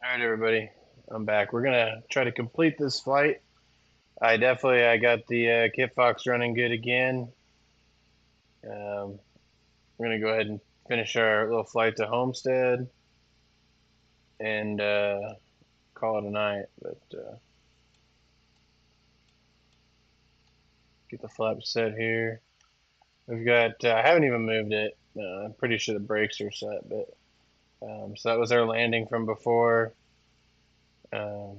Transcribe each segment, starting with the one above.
All right, everybody, I'm back. We're gonna try to complete this flight. I got the KitFox running good again. We're gonna go ahead and finish our little flight to Homestead and call it a night. But get the flap set here. We've got. I haven't even moved it. I'm pretty sure the brakes are set, but so that was our landing from before. Um,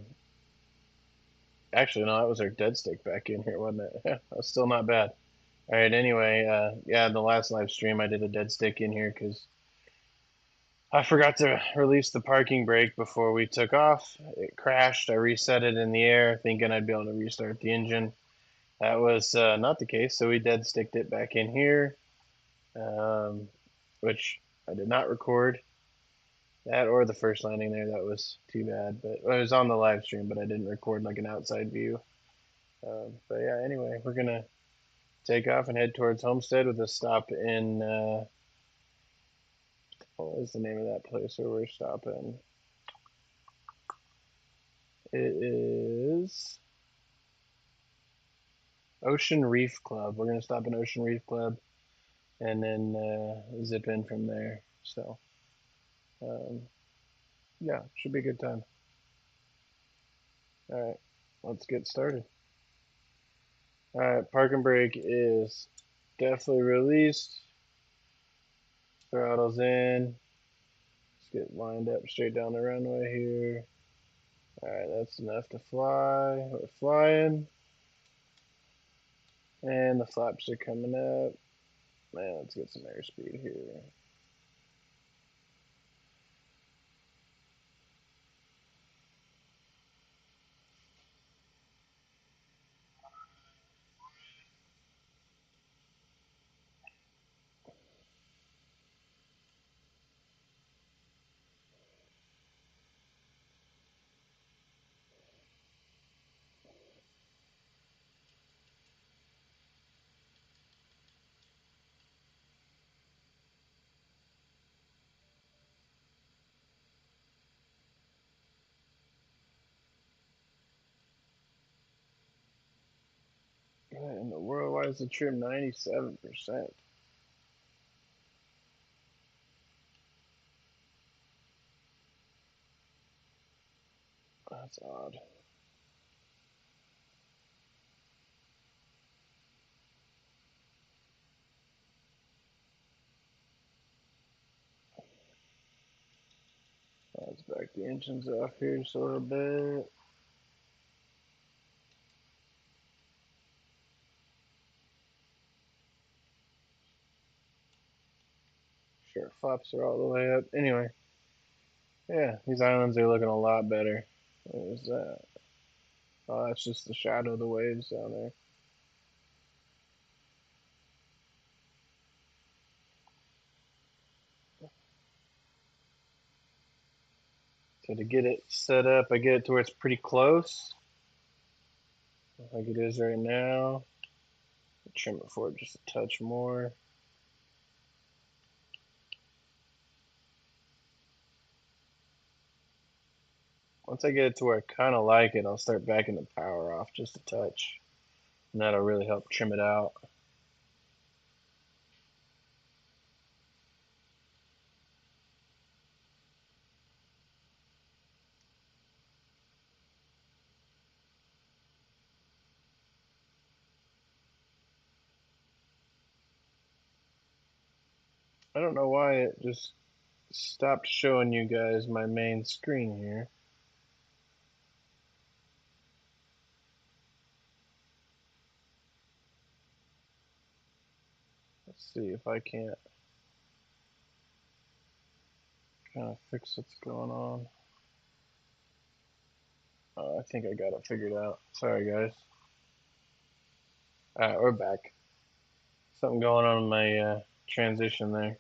Actually, no, that was our dead stick back in here, wasn't it? That's still not bad. All right. Anyway, yeah, in the last live stream, I did a dead stick in here because I forgot to release the parking brake before we took off. It crashed. I reset it in the air, thinking I'd be able to restart the engine. That was not the case, so we dead sticked it back in here, um, which I did not record. That or the first landing there, that was too bad. But it was on the live stream, but I didn't record like an outside view. But yeah, anyway, we're gonna take off and head towards Homestead with a stop in. What was the name of that place where we're stopping? It is Ocean Reef Club. We're gonna stop in Ocean Reef Club and then zip in from there. So um, yeah, should be a good time. All right, let's get started. All right, parking brake is definitely released. Throttle's in. Let's get lined up straight down the runway here. All right, that's enough to fly. We're flying. And the flaps are coming up. Man, let's get some airspeed here. What in the world? Why is the trim 97%? That's odd. Let's back the engines off here just a little bit. Sure, flaps are all the way up. Anyway, yeah, these islands are looking a lot better. What was that? Oh, that's just the shadow of the waves down there. So to get it set up, I get it to where it's pretty close, like it is right now. Trim it forward just a touch more. Once I get it to where I kind of like it, I'll start backing the power off just a touch, and that'll really help trim it out. I don't know why it just stopped showing you guys my main screen here. Let's see if I can't kind of fix what's going on. I think I got it figured out. Sorry, guys. Alright, we're back. Something going on in my transition there.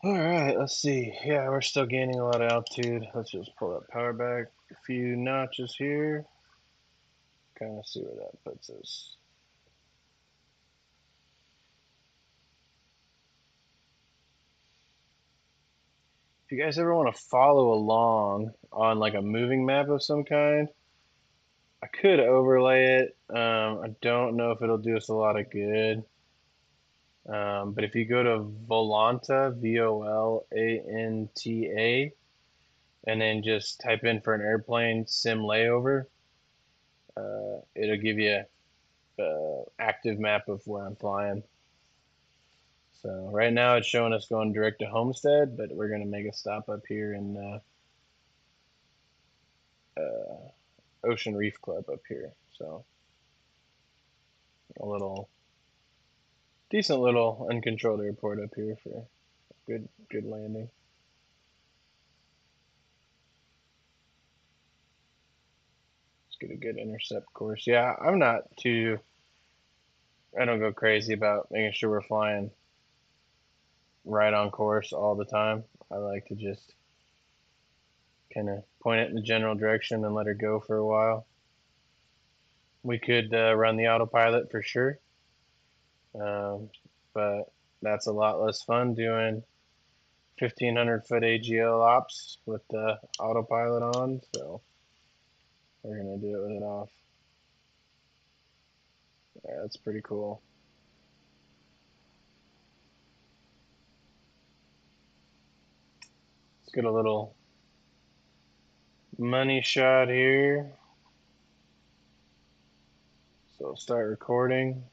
All right, let's see. Yeah, we're still gaining a lot of altitude. Let's just pull that power back a few notches here. Kind of see where that puts us. If you guys ever want to follow along on like a moving map of some kind, I could overlay it. I don't know if it'll do us a lot of good. But if you go to Volanta, Volanta, and then just type in for an airplane sim layover, it'll give you an active map of where I'm flying. So right now it's showing us going direct to Homestead, but we're going to make a stop up here in Ocean Reef Club up here. So a little decent little uncontrolled airport up here for good landing. Let's get a good intercept course. Yeah, I don't go crazy about making sure we're flying right on course all the time. I like to just kind of point it in the general direction and let her go for a while. We could run the autopilot for sure, but that's a lot less fun doing 1,500-foot AGL ops with the autopilot on. So we're gonna do it with it off. Yeah, that's pretty cool. Let's get a little money shot here. So start recording.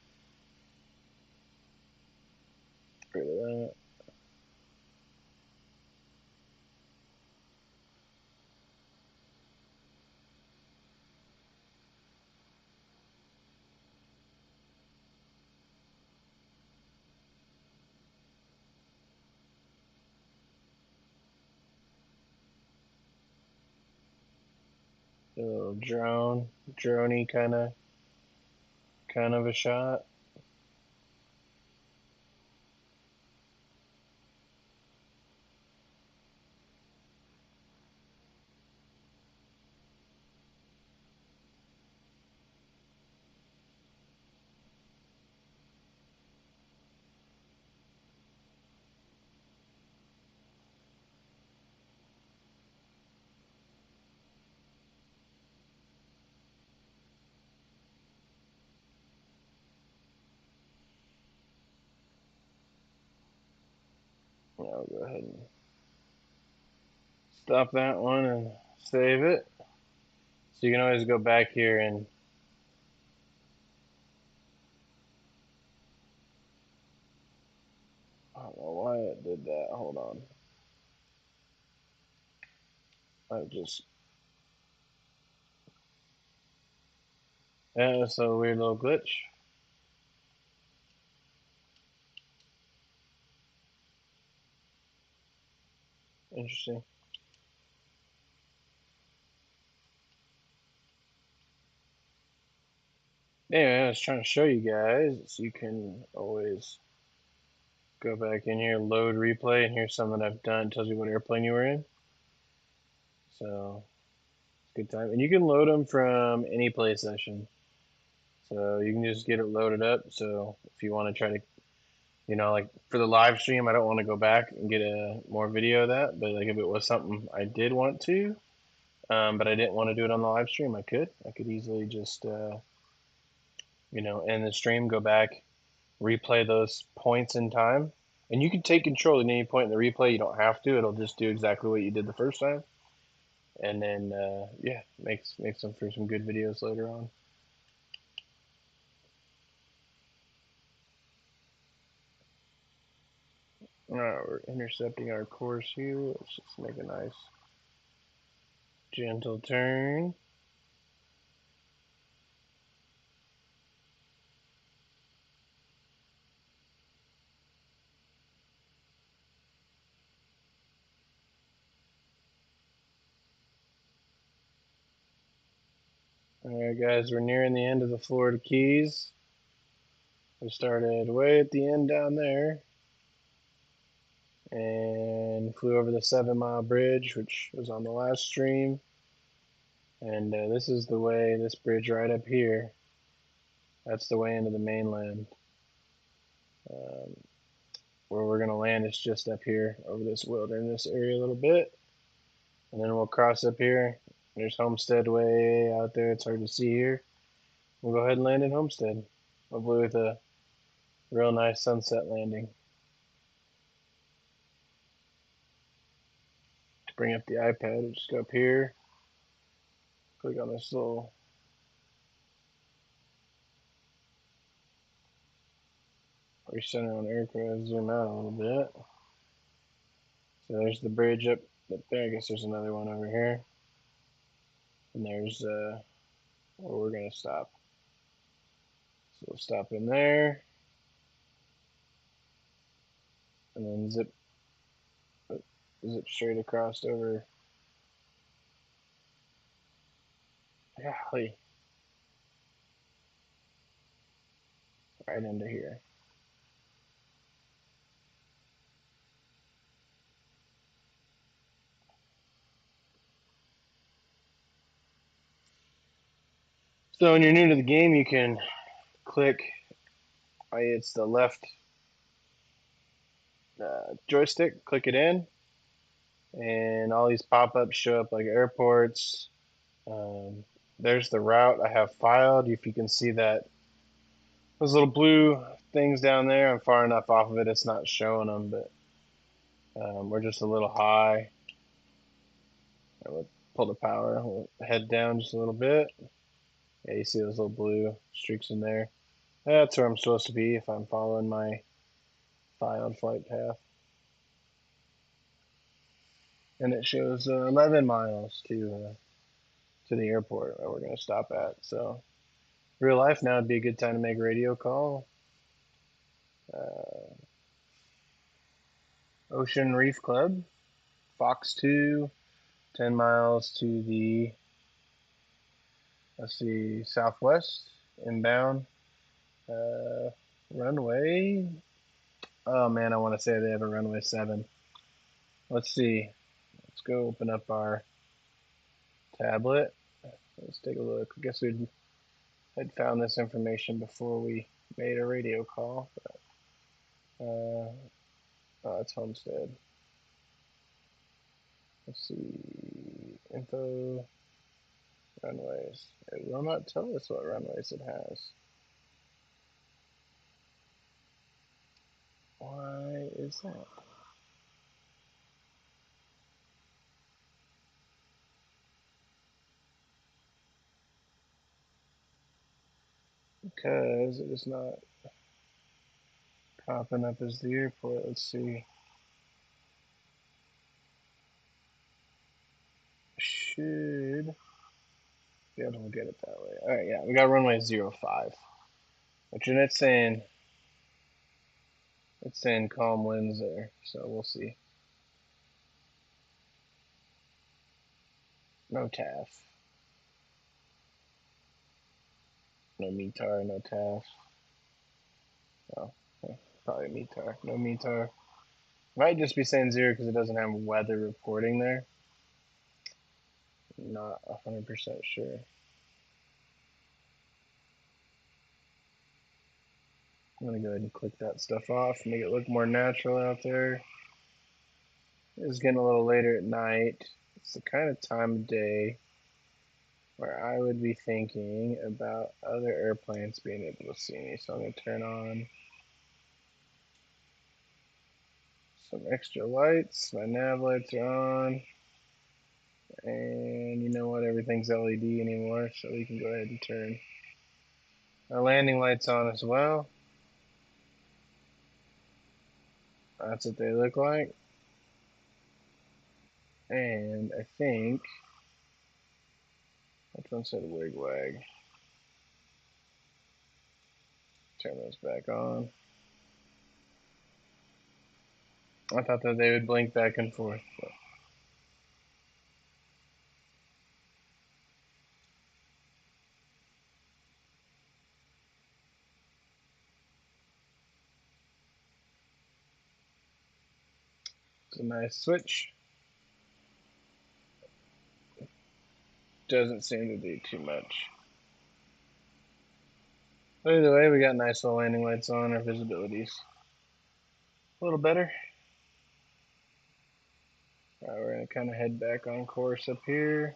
Rid of that. A little droney kind of a shot. Yeah, I'll go ahead and stop that one and save it. So you can always go back here and I don't know why it did that. Hold on. I just yeah, it's a weird little glitch. Interesting. Anyway, I was trying to show you guys so you can always go back in here, load replay, and here's something I've done. It tells you what airplane you were in. So good time. And you can load them from any play session. So you can just get it loaded up. So if you want to try to, like for the live stream, I don't want to go back and get a more video of that. But like if it was something I did want to, but I didn't want to do it on the live stream, I could. I could easily just, end the stream, go back, replay those points in time. And you can take control at any point in the replay. You don't have to. It'll just do exactly what you did the first time. And then, yeah, makes them for some good videos later on. All right, we're intercepting our course here. Let's just make a nice gentle turn. All right, guys, we're nearing the end of the Florida Keys. We started way at the end down there. and flew over the 7 Mile Bridge, which was on the last stream. And this is the way, this bridge right up here, that's the way into the mainland. Um, where we're going to land is just up here over this wilderness area a little bit. And then we'll cross up here. There's Homestead way out there. It's hard to see here. We'll go ahead and land in Homestead. Hopefully with a real nice sunset landing. To bring up the iPad, just go up here. Click on this little recenter on aircraft. Zoom out a little bit. So there's the bridge up there. I guess there's another one over here. And there's where we're going to stop. So we'll stop in there. And then zip straight across over. Golly. Right into here. So when you're new to the game, you can click, it's the left joystick, click it in, and all these pop-ups show up like airports. There's the route I have filed. If you can see that, those little blue things down there, I'm far enough off of it, it's not showing them, but we're just a little high. I will pull the power, we'll head down just a little bit. Yeah, you see those little blue streaks in there. That's where I'm supposed to be if I'm following my filed flight path. And it shows 11 miles to the airport where we're going to stop at. So, real life now would be a good time to make a radio call. Ocean Reef Club, Fox 2, 10 miles to the, let's see, southwest, inbound. Runway. Oh man, I want to say they have a runway 7. Let's see. Let's go open up our tablet. Let's take a look. I guess we had found this information before we made a radio call. But, oh, it's Homestead. Let's see. Info. Runways. It will not tell us what runways it has. Why is that? Because it is not popping up as the airport. Let's see. Should be able to get it that way. Alright, yeah, we got runway 05. Which it's saying calm winds there, so we'll see. No TAF. No METAR, no TAF. Oh, probably METAR. No METAR. Might just be saying 0 because it doesn't have weather reporting there. Not 100% sure. I'm gonna go ahead and click that stuff off, make it look more natural out there. It's getting a little later at night. It's the kind of time of day where I would be thinking about other airplanes being able to see me. So I'm gonna turn on some extra lights. My nav lights are on. And you know what? Everything's LED anymore, so we can go ahead and turn our landing lights on as well. That's what they look like. And I think, which one said wig wag? Turn those back on. I thought that they would blink back and forth. But It's a nice switch. Doesn't seem to be too much. But either way, we got nice little landing lights on. Our visibility's a little better. Alright, we're going to kind of head back on course up here.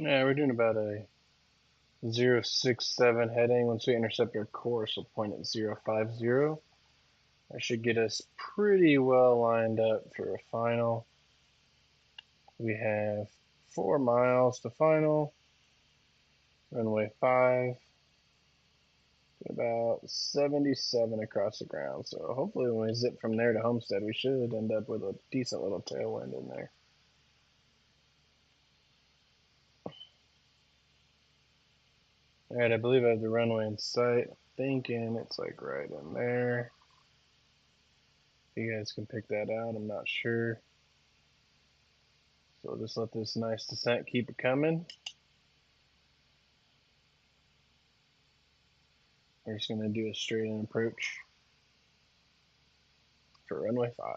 Yeah, we're doing about a 067 heading. Once we intercept our course, we'll point at 050. That should get us pretty well lined up for a final. We have 4 miles to final. Runway 5. About 77 across the ground. So hopefully when we zip from there to Homestead, we should end up with a decent little tailwind in there. Alright, I believe I have the runway in sight. Thinking it's like right in there. You guys can pick that out, I'm not sure. So just let this nice descent keep it coming. We're just going to do a straight in approach for runway 5.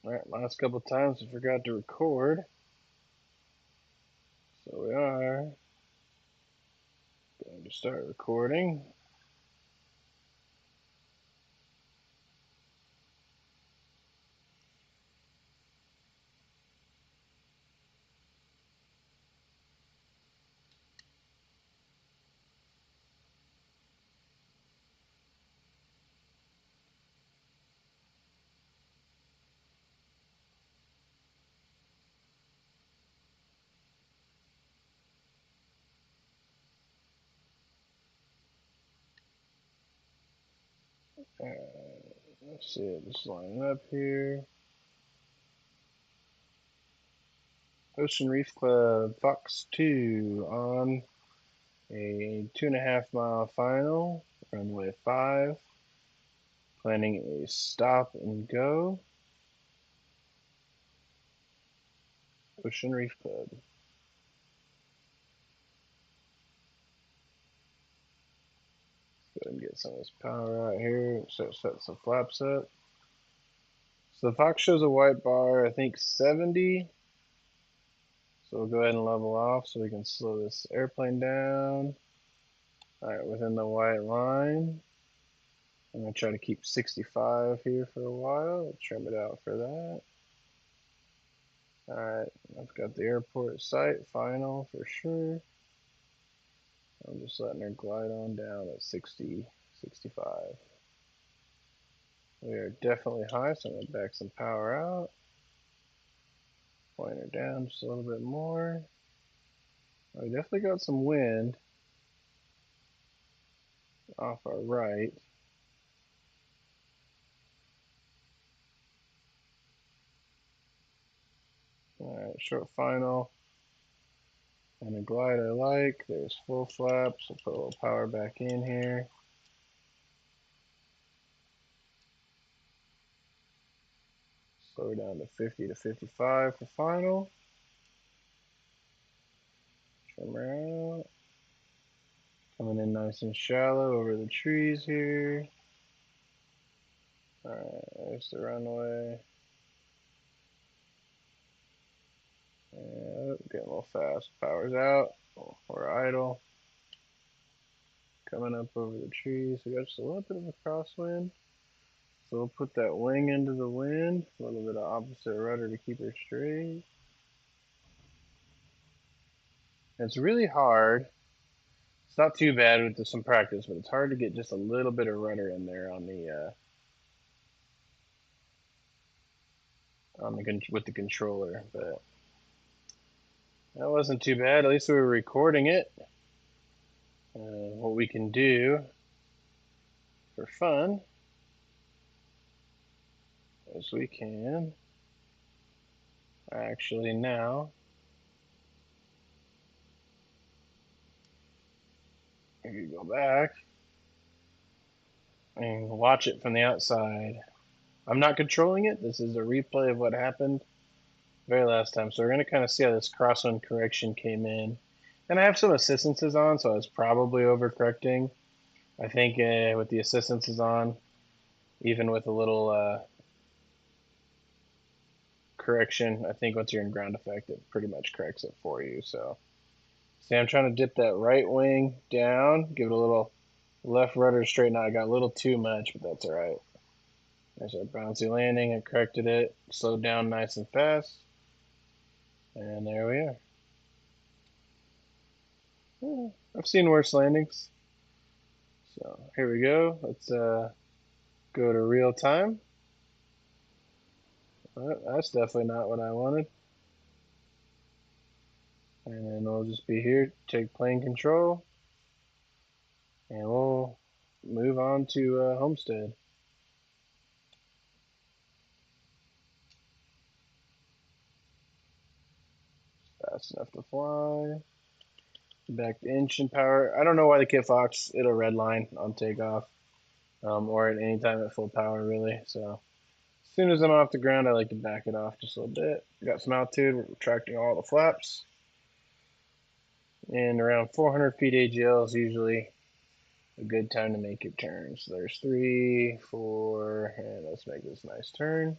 Alright, last couple times I forgot to record. So we are going to start recording. Let's see it, just lining up here. Ocean Reef Club, Fox 2 on a 2.5 mile final, runway 5. Planning a stop and go. Ocean Reef Club. Go ahead and get some of this power out here. Set some flaps up. So the Fox shows a white bar, I think 70. So we'll go ahead and level off so we can slow this airplane down. Alright, within the white line. I'm going to try to keep 65 here for a while. Trim it out for that. Alright, I've got the airport site, final for sure. I'm just letting her glide on down at 60, 65. We are definitely high, so I'm going to back some power out. Point her down just a little bit more. We definitely got some wind off our right. Alright, short final. And a glide I like. There's full flaps. We'll put a little power back in here. Slow down to 50 to 55 for final. Trim her out. Coming in nice and shallow over the trees here. Alright, there's the runway. And getting a little fast. Power's out. We're idle. Coming up over the trees. We got just a little bit of a crosswind. So we'll put that wing into the wind. A little bit of opposite rudder to keep her straight. It's really hard. It's not too bad with some practice, but it's hard to get just a little bit of rudder in there on the with the controller. But that wasn't too bad. At least we were recording it. What we can do for fun is we can actually now, if you go back and watch it from the outside. I'm not controlling it. This is a replay of what happened very last time. So we're going to kind of see how this crosswind correction came in. And I have some assistances on, so I was probably overcorrecting. I think with the assistances on, even with a little correction, I think once you're in ground effect, it pretty much corrects it for you. So see, I'm trying to dip that right wing down, give it a little left rudder straighten out. I got a little too much, but that's all right. There's our bouncy landing. I corrected it, slowed down nice and fast. And there we are. I've seen worse landings. So here we go. Let's go to real time. That's definitely not what I wanted. And then we'll just be here, take plane control, and we'll move on to Homestead. Fast enough to fly. Back to engine power. I don't know why the KitFox, it'll redline on takeoff or at any time at full power, really. So as soon as I'm off the ground, I like to back it off just a little bit. Got some altitude. We're retracting all the flaps. And around 400 feet AGL is usually a good time to make your turn. So there's 3, 4, and let's make this nice turn.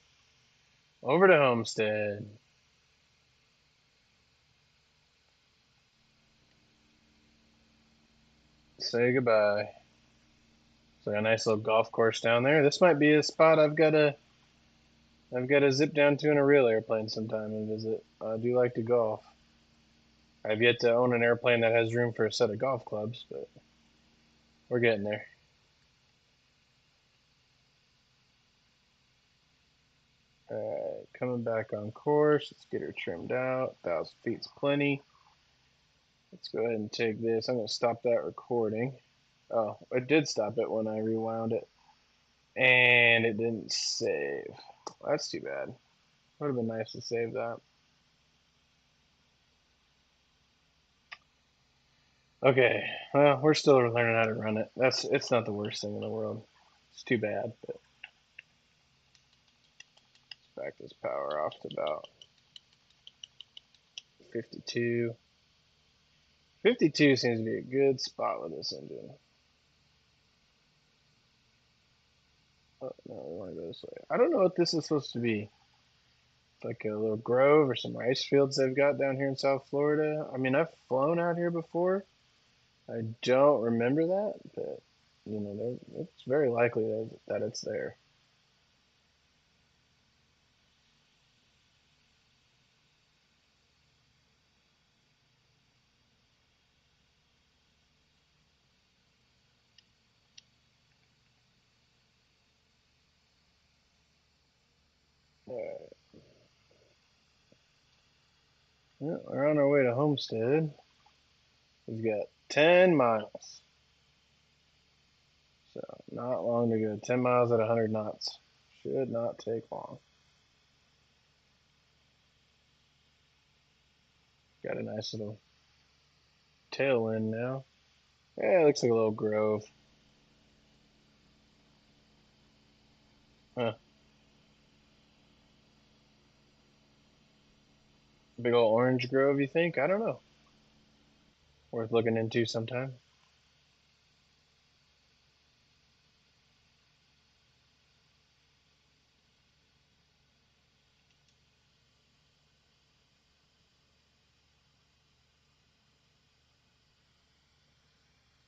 Over to Homestead. Say goodbye. So a nice little golf course down there. This might be a spot I've got to zip down to in a real airplane sometime and visit. I do like to golf. I've yet to own an airplane that has room for a set of golf clubs, but we're getting there. Alright, coming back on course. Let's get her trimmed out. 1,000 feet's plenty. Let's go ahead and take this. I'm going to stop that recording. Oh, I did stop it when I rewound it. And it didn't save. That's too bad. Would have been nice to save that. Okay, well, we're still learning how to run it. It's not the worst thing in the world. It's too bad, but let's back this power off to about 52. 52 seems to be a good spot with this engine. Oh, no, we want to go this way. I don't know what this is supposed to be. Like a little grove or some rice fields they've got down here in South Florida. I mean, I've flown out here before. I don't remember that, but you know, it's very likely that it's there. Yeah, we're on our way to Homestead. We've got 10 miles. So not long to go. 10 miles at 100 knots. Should not take long. Got a nice little tailwind now. Yeah, it looks like a little grove. Huh. Big old orange grove, you think? I don't know. Worth looking into sometime.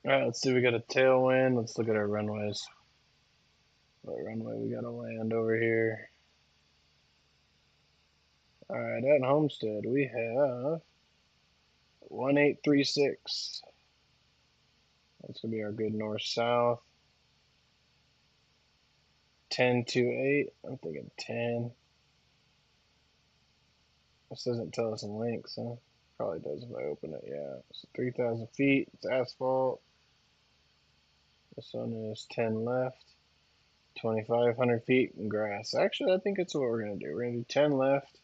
Alright, let's see. We got a tailwind. Let's look at our runways. What runway we gotta land over here? Alright, at Homestead we have 1836. That's gonna be our good north-south. 1028. I'm thinking 10. This doesn't tell us links, huh? Probably does if I open it. Yeah. So 3,000 feet. It's asphalt. This one is 10 left. 2,500 feet and grass. Actually, I think it's what we're gonna do. We're gonna do 10 left.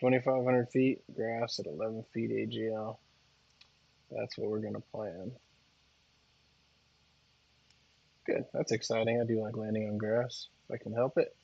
2,500 feet grass at 11 feet AGL. That's what we're gonna plan. Good. That's exciting. I do like landing on grass if I can help it.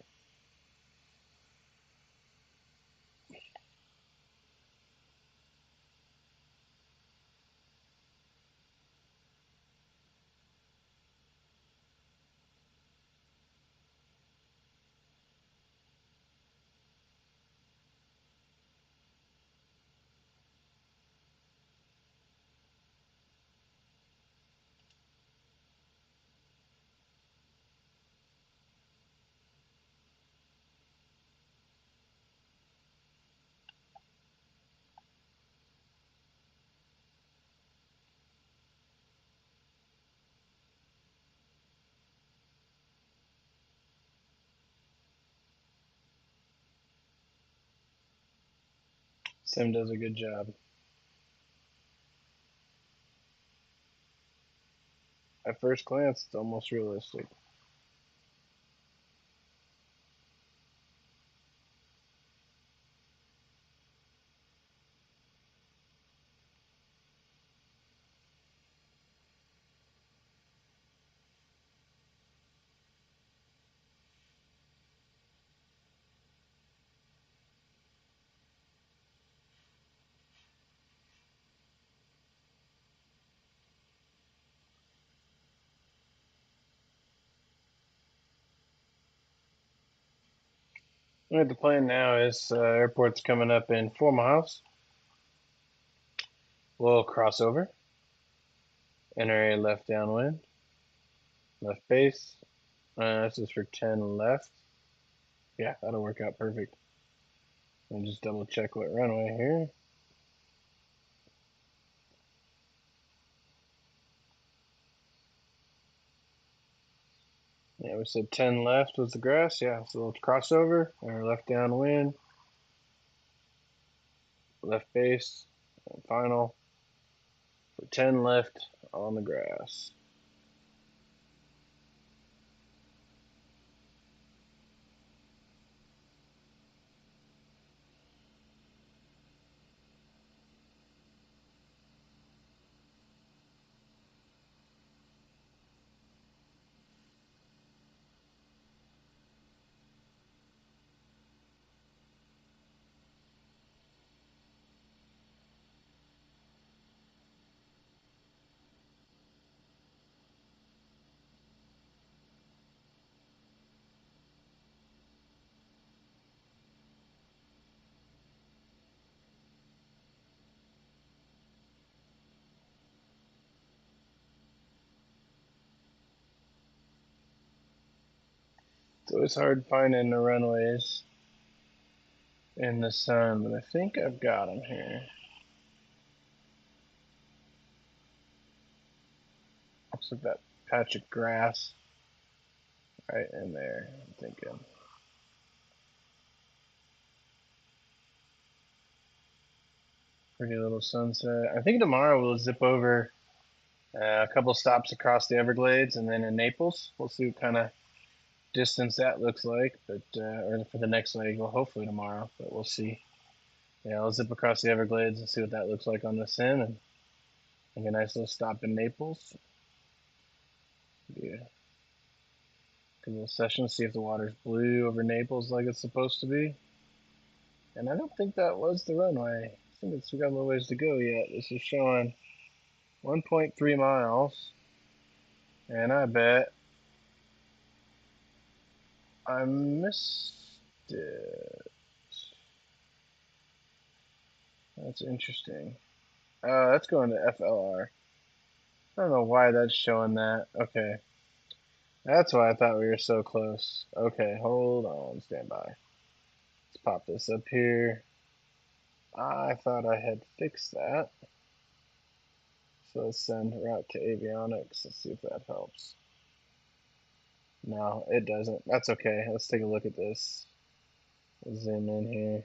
Sim does a good job. At first glance, it's almost realistic. Alright, the plan now is airport's coming up in 4 miles. We'll cross over. Enter a left downwind. Left base. This is for 10 left. Yeah, that'll work out perfect. I'll just double check what runway here. Yeah, we said 10 left was the grass. Yeah, so we'll cross over. Our left downwind. Left base. And final. For 10 left on the grass. It's always hard finding the runways in the sun, but I think I've got them here. Looks like that patch of grass right in there, I'm thinking. Pretty little sunset. I think tomorrow we'll zip over a couple stops across the Everglades and then in Naples. We'll see what kind of distance that looks like, but or for the next leg, well, hopefully tomorrow, but we'll see. Yeah, I'll zip across the Everglades and see what that looks like on the sim, and make a nice little stop in Naples. Yeah, good little session. See if the water's blue over Naples like it's supposed to be. And I don't think that was the runway. I think we got a little ways to go yet. This is showing 1.3 miles, and I bet I missed it. That's interesting. That's going to FLR. I don't know why that's showing that. Okay. That's why I thought we were so close. Okay, hold on. Stand by. Let's pop this up here. I thought I had fixed that. So let's send route to avionics. Let's see if that helps. No, it doesn't. That's okay. Let's take a look at this. Let's zoom in here.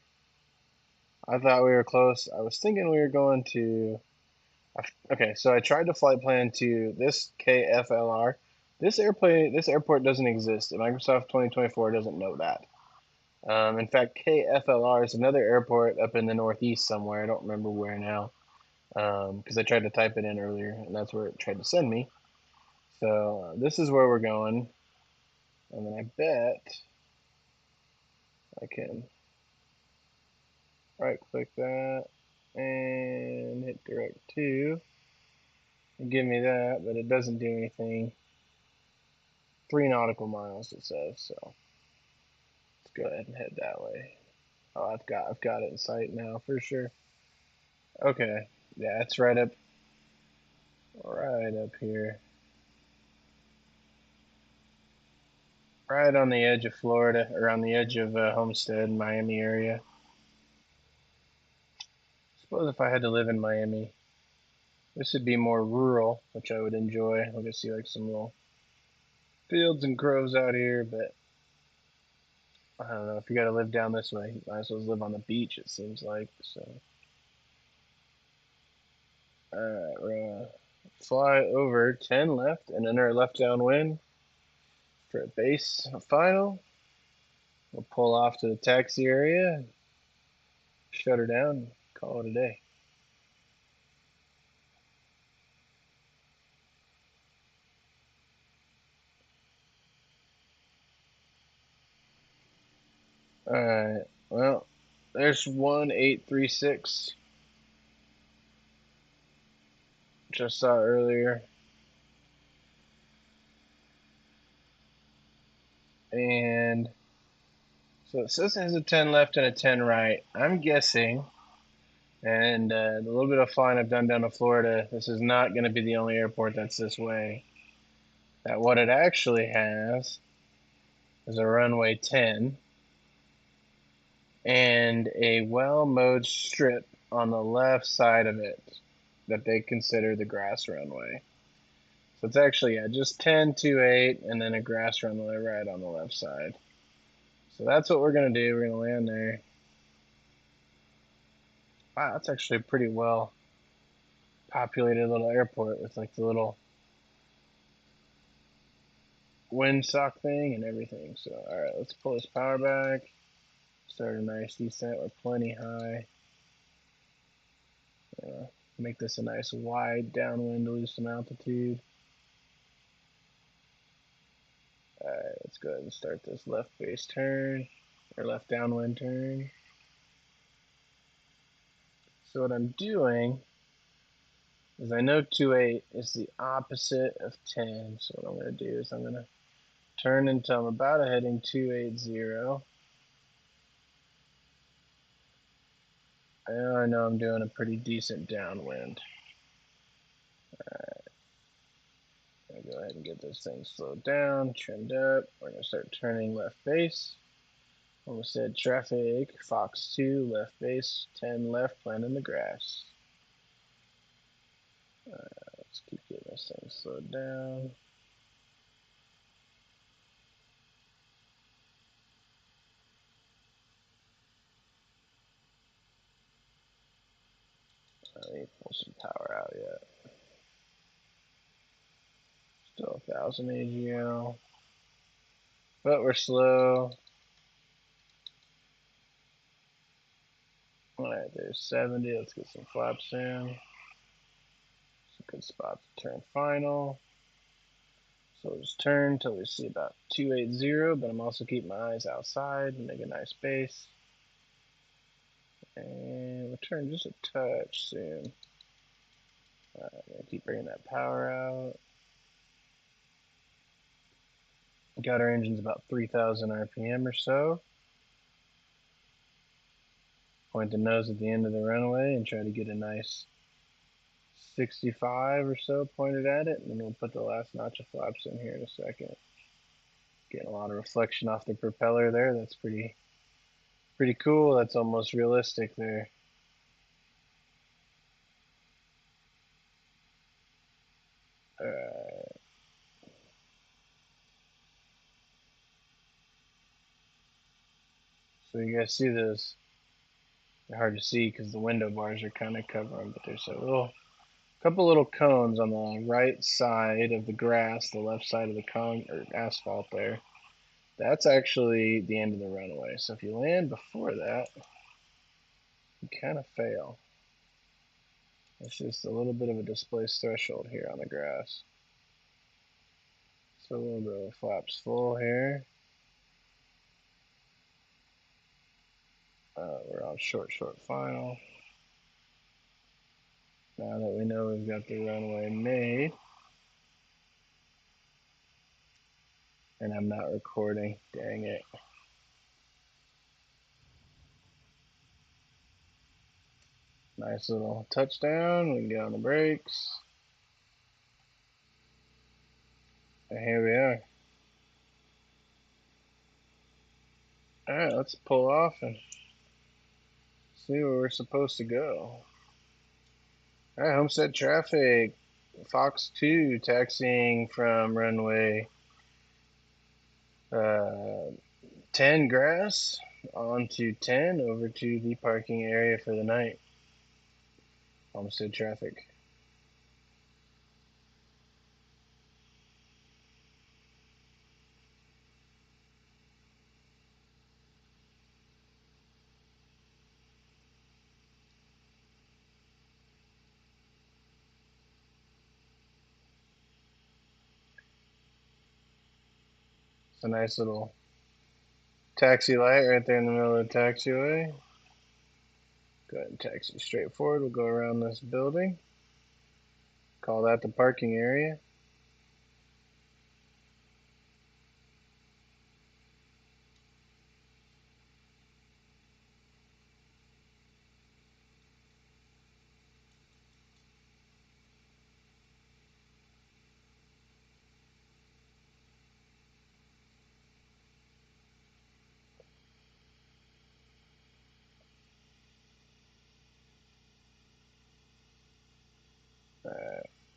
I thought we were close. I was thinking we were going to. Okay, so I tried to flight plan to this KFLR. This airport doesn't exist. Microsoft 2024 doesn't know that. In fact, KFLR is another airport up in the Northeast somewhere. I don't remember where now, because I tried to type it in earlier, and that's where it tried to send me. So this is where we're going, and then I bet I can right-click that and hit direct to, and give me that, but it doesn't do anything. 3 nautical miles it says, so let's go ahead and head that way. Oh, I've got it in sight now for sure. Okay, yeah, it's right up here. Right on the edge of Florida, or on the edge of Homestead, Miami area. Suppose if I had to live in Miami, this would be more rural, which I would enjoy. We'll just see like some little fields and groves out here, but I don't know. If you got to live down this way, you might as well live on the beach, it seems like. So, alright, we're gonna fly over 10 left and enter a left downwind for a base final. We'll pull off to the taxi area, shut her down, and call it a day. Alright, well, there's 1836. Just saw earlier. And so it says it has a 10 left and a 10 right. I'm guessing, and the little bit of flying I've done down to Florida, this is not going to be the only airport that's this way. That what it actually has is a runway 10 and a well-mowed strip on the left side of it that they consider the grass runway. So it's actually, yeah, just 10, 2, 8, and then a grass runway right on the left side. So that's what we're going to do. We're going to land there. Wow, that's actually a pretty well populated little airport with like the little windsock thing and everything. So, alright, let's pull this power back. Start a nice descent. We're plenty high. Make this a nice wide downwind to lose some altitude. Alright, let's go ahead and start this left base turn, or left downwind turn. So what I'm doing is I know 2.8 is the opposite of 10. So what I'm going to do is I'm going to turn until I'm about a heading 280. And I know I'm doing a pretty decent downwind. Alright, I'm going to go ahead and get this thing slowed down, trimmed up. We're going to start turning left base. Almost said traffic, Fox 2, left base, 10 left, plant in the grass. Let's keep getting this thing slowed down. Let me pull some power out yet. Still 1,000 AGL. But we're slow. Alright, there's 70. Let's get some flaps in. It's a good spot to turn final. So we'll just turn until we see about 280, but I'm also keeping my eyes outside and make a nice base. And we'll turn just a touch soon. I'm going to keep bringing that power out. Got our engines about 3,000 RPM or so. Point the nose at the end of the runway and try to get a nice 65 or so pointed at it, and then we'll put the last notch of flaps in here in a second. Getting a lot of reflection off the propeller there. That's pretty cool. That's almost realistic there. Alright. So you guys see those? They're hard to see because the window bars are kind of covering, but there's a couple little cones on the right side of the grass, the left side of the or asphalt there. That's actually the end of the runway. So if you land before that, you kind of fail. It's just a little bit of a displaced threshold here on the grass. So a little bit of flaps full here. We're on short final. Now that we know we've got the runway made, and I'm not recording, dang it. Nice little touchdown. We can get on the brakes. And here we are. Alright, let's pull off and see where we're supposed to go. Alright, Homestead traffic. Fox 2 taxiing from runway 10 grass onto 10 over to the parking area for the night. Homestead traffic. It's a nice little taxi light right there in the middle of the taxiway. Go ahead and taxi straight forward. We'll go around this building. Call that the parking area.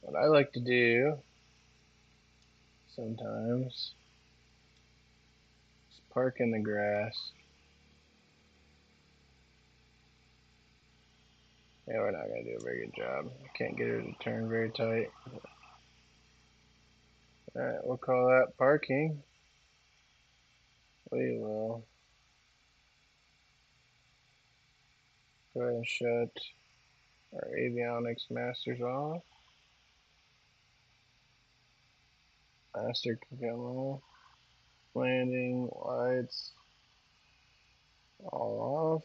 What I like to do sometimes is park in the grass. Yeah, we're not going to do a very good job. Can't get her to turn very tight. Alright, we'll call that parking. We will go ahead and shut our avionics masters off. Master can come off. Landing lights all off.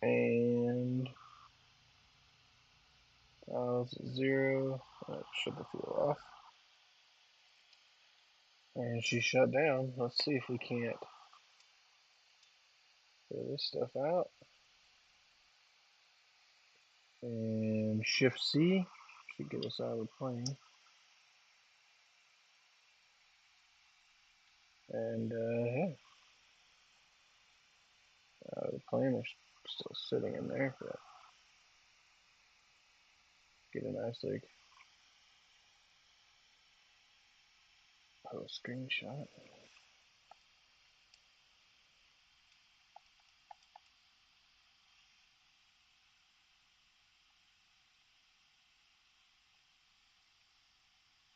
And zero. Shut the fuel off. And she shut down. Let's see if we can't figure this stuff out. And Shift C should get us out of the plane. And yeah, out of the plane. They're still sitting in there, but get a nice like post screenshot.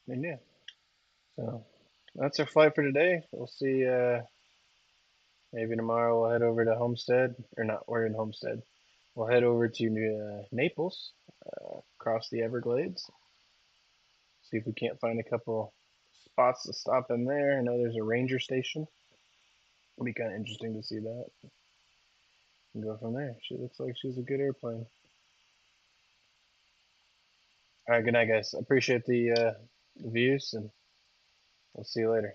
And yeah, so that's our flight for today. We'll see. Maybe tomorrow we'll head over to Homestead, or not. We're in Homestead. We'll head over to Naples, across the Everglades. See if we can't find a couple spots to stop in there. I know there's a ranger station. It'll be kind of interesting to see that. And go from there. She looks like she's a good airplane. All right, good night, guys. Appreciate the views, and we'll see you later.